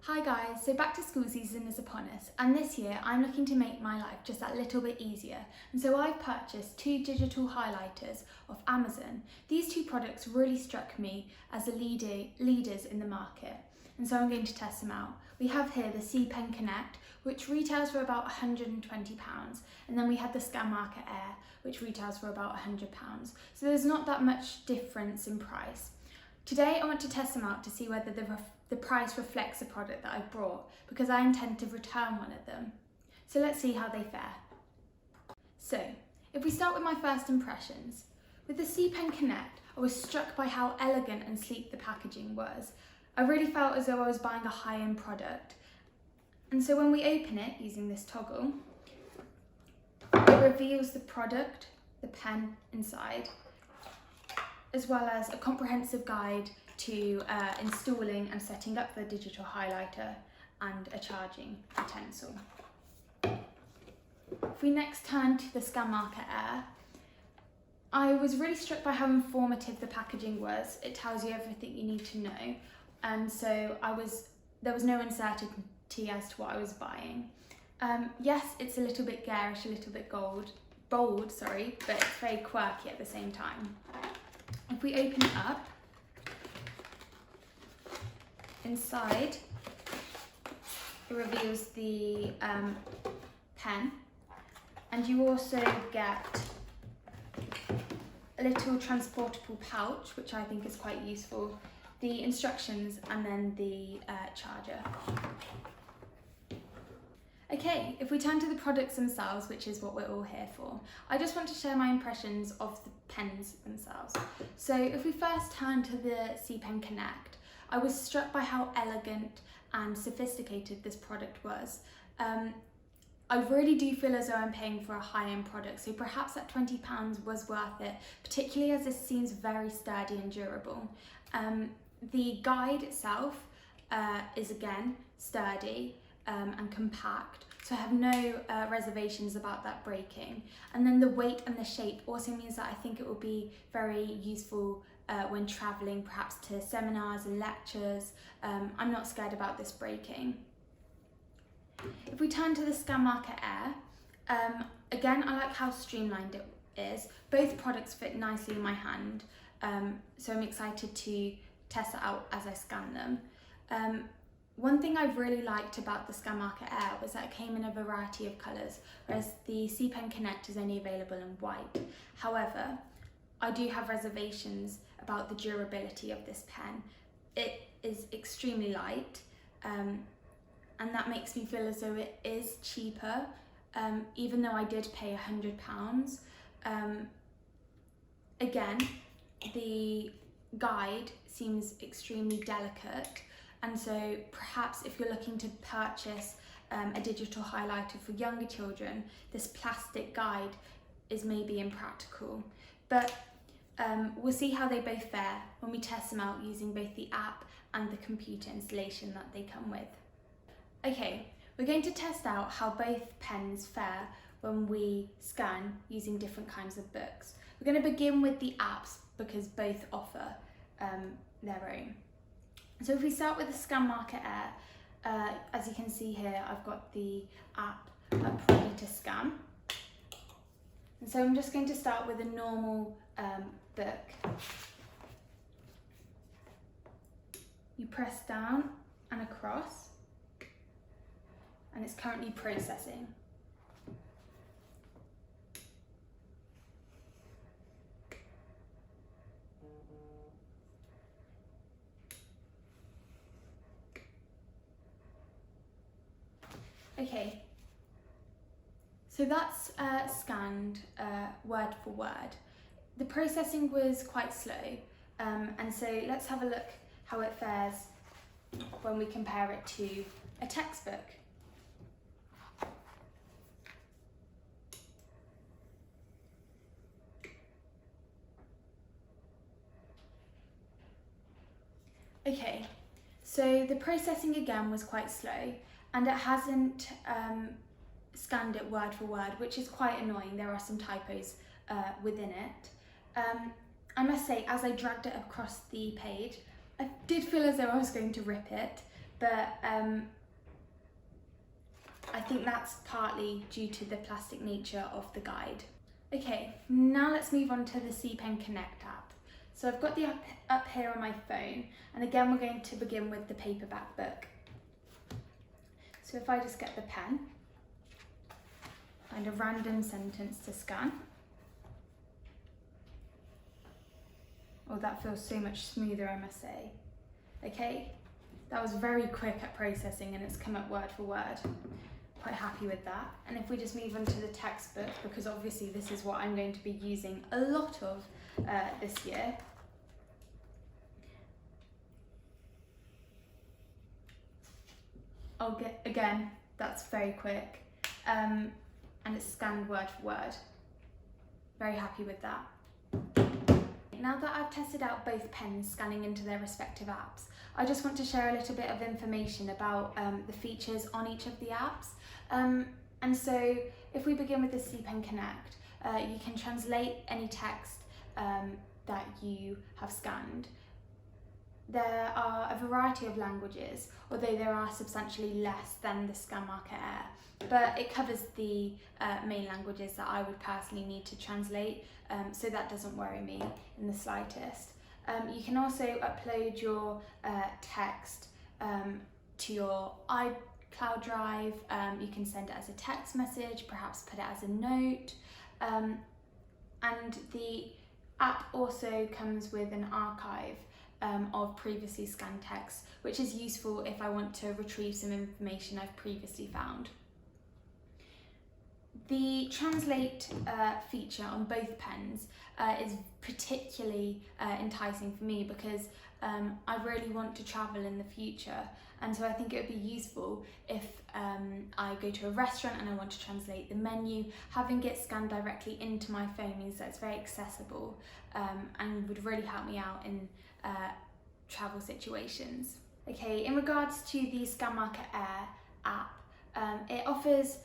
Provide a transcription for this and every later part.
Hi guys, so back to school season is upon us, and this year I'm looking to make my life just that little bit easier, and so I've purchased 2 digital highlighters off Amazon. These 2 products really struck me as the leaders in the market, and so I'm going to test them out. We have here the C Pen Connect, which retails for about £120, and then we have the Scanmarker Air, which retails for about £100, so there's not that much difference in price. Today I want to test them out to see whether the price reflects the product that I've brought, because I intend to return one of them. So let's see how they fare. So, if we start with my first impressions. With the C Pen Connect, I was struck by how elegant and sleek the packaging was. I really felt as though I was buying a high-end product. And so when we open it using this toggle, it reveals the product, the pen inside, as well as a comprehensive guide to installing and setting up the digital highlighter and a charging utensil. If we next turn to the Scanmarker Air, I was really struck by how informative the packaging was. It tells you everything you need to know, and so there was no uncertainty as to what I was buying. Yes, it's a little bit garish, a little bit bold, but it's very quirky at the same time. If we open it up, inside it reveals the pen, and you also get a little transportable pouch, which I think is quite useful, the instructions, and then the charger. Okay, if we turn to the products themselves, which is what we're all here for, I just want to share my impressions of the pens themselves. So if we first turn to the C Pen Connect, I was struck by how elegant and sophisticated this product was. I really do feel as though I'm paying for a high-end product, so perhaps that £20 was worth it, particularly as this seems very sturdy and durable. The guide itself is again sturdy and compact, so I have no reservations about that breaking. And then the weight and the shape also means that I think it will be very useful when travelling, perhaps to seminars and lectures. I'm not scared about this breaking. If we turn to the Scanmarker Air, again, I like how streamlined it is. Both products fit nicely in my hand, so I'm excited to test it out as I scan them. One thing I really liked about the Scanmarker Air was that it came in a variety of colours, whereas the C Pen Connect is only available in white. However, I do have reservations about the durability of this pen. It is extremely light, and that makes me feel as though it is cheaper, even though I did pay £100. Again, the guide seems extremely delicate, and so perhaps if you're looking to purchase a digital highlighter for younger children, this plastic guide is maybe impractical. But we'll see how they both fare when we test them out using both the app and the computer installation that they come with. Okay, we're going to test out how both pens fare when we scan using different kinds of books. We're going to begin with the apps because both offer their own. So if we start with the Scanmarker Air, as you can see here, I've got the app up ready to scan. And so I'm just going to start with a normal book. You press down and across, and it's currently processing. Okay, so that's scanned word for word. The processing was quite slow, and so let's have a look how it fares when we compare it to a textbook. Okay, so the processing again was quite slow, and it hasn't scanned it word for word, which is quite annoying. There are some typos within it. I must say, as I dragged it across the page, I did feel as though I was going to rip it, but I think that's partly due to the plastic nature of the guide. Okay, now let's move on to the C Pen Connect app. So I've got the app up here on my phone, and again we're going to begin with the paperback book. So if I just get the pen, find a random sentence to scan. Oh, that feels so much smoother, I must say. Okay, that was very quick at processing and it's come up word for word. Quite happy with that. And if we just move on to the textbook, because obviously this is what I'm going to be using a lot of this year. Again, that's very quick. And it's scanned word for word. Very happy with that. Now that I've tested out both pens scanning into their respective apps, I just want to share a little bit of information about the features on each of the apps. And so if we begin with the C Pen Connect, you can translate any text that you have scanned. There are a variety of languages, although there are substantially less than the Scanmarker Air, but it covers the main languages that I would personally need to translate, so that doesn't worry me in the slightest. You can also upload your text to your iCloud drive. You can send it as a text message, perhaps put it as a note, and the app also comes with an archive of previously scanned text, which is useful if I want to retrieve some information I've previously found. The translate feature on both pens is particularly enticing for me because I really want to travel in the future, and so I think it would be useful if I go to a restaurant and I want to translate the menu. Having it scanned directly into my phone means that it's very accessible and would really help me out in travel situations. Okay, in regards to the Scanmarker Air app, it offers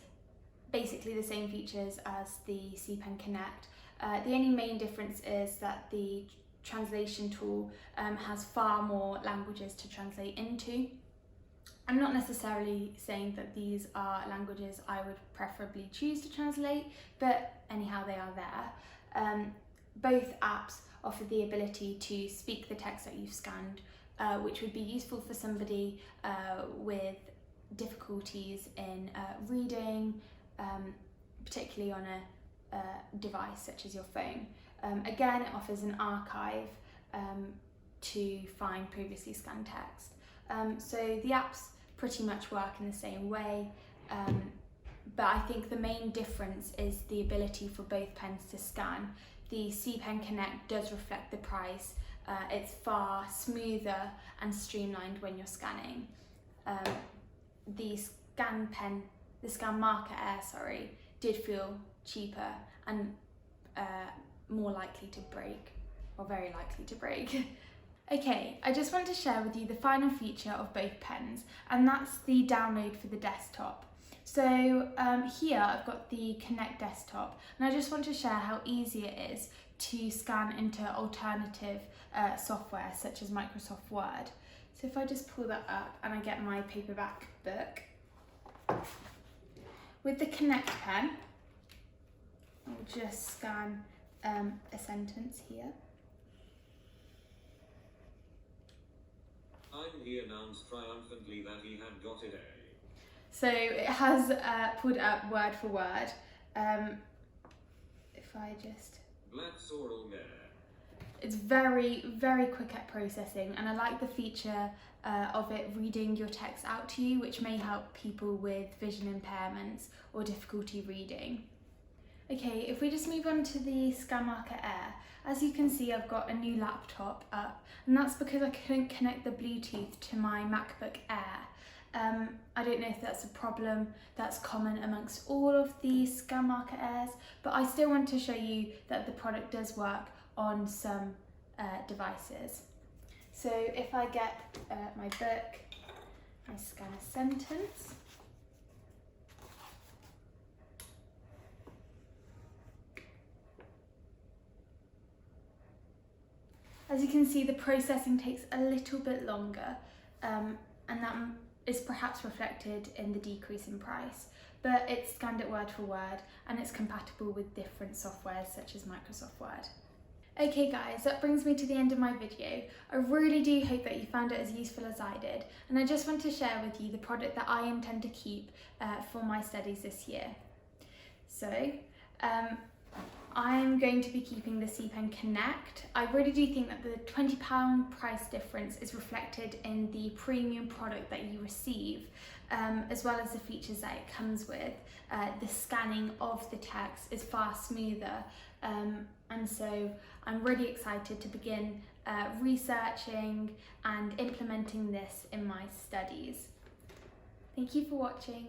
basically the same features as the C Pen Connect. The only main difference is that the translation tool has far more languages to translate into. I'm not necessarily saying that these are languages I would preferably choose to translate, but anyhow they are there. Both apps offer the ability to speak the text that you've scanned, which would be useful for somebody with difficulties in reading, particularly on a device such as your phone. Again, it offers an archive to find previously scanned text. So the apps pretty much work in the same way, but I think the main difference is the ability for both pens to scan. The C Pen Connect does reflect the price. It's far smoother and streamlined when you're scanning. The Scanmarker Air, did feel cheaper and more likely to break, or very likely to break. Okay, I just want to share with you the final feature of both pens, and that's the download for the desktop. So here I've got the Connect desktop, and I just want to share how easy it is to scan into alternative software such as Microsoft Word. So if I just pull that up and I get my paperback book, with the Connect pen, I'll just scan a sentence here. He announced triumphantly that he had got it A. So it has pulled up word for word. If I just... Black sorrel there. It's very, very quick at processing, and I like the feature of it reading your text out to you, which may help people with vision impairments or difficulty reading. Okay, if we just move on to the Scanmarker Air, as you can see I've got a new laptop up, and that's because I couldn't connect the Bluetooth to my MacBook Air. I don't know if that's a problem that's common amongst all of the Scanmarker Airs, but I still want to show you that the product does work on some devices. So if I get my book, I scan a sentence. As you can see, the processing takes a little bit longer, and that is perhaps reflected in the decrease in price, but it's scanned it word for word and it's compatible with different softwares such as Microsoft Word. Okay guys, that brings me to the end of my video. I really do hope that you found it as useful as I did, and I just want to share with you the product that I intend to keep for my studies this year. So, I'm going to be keeping the C Pen Connect. I really do think that the £20 price difference is reflected in the premium product that you receive, as well as the features that it comes with. The scanning of the text is far smoother, and so I'm really excited to begin researching and implementing this in my studies. Thank you for watching.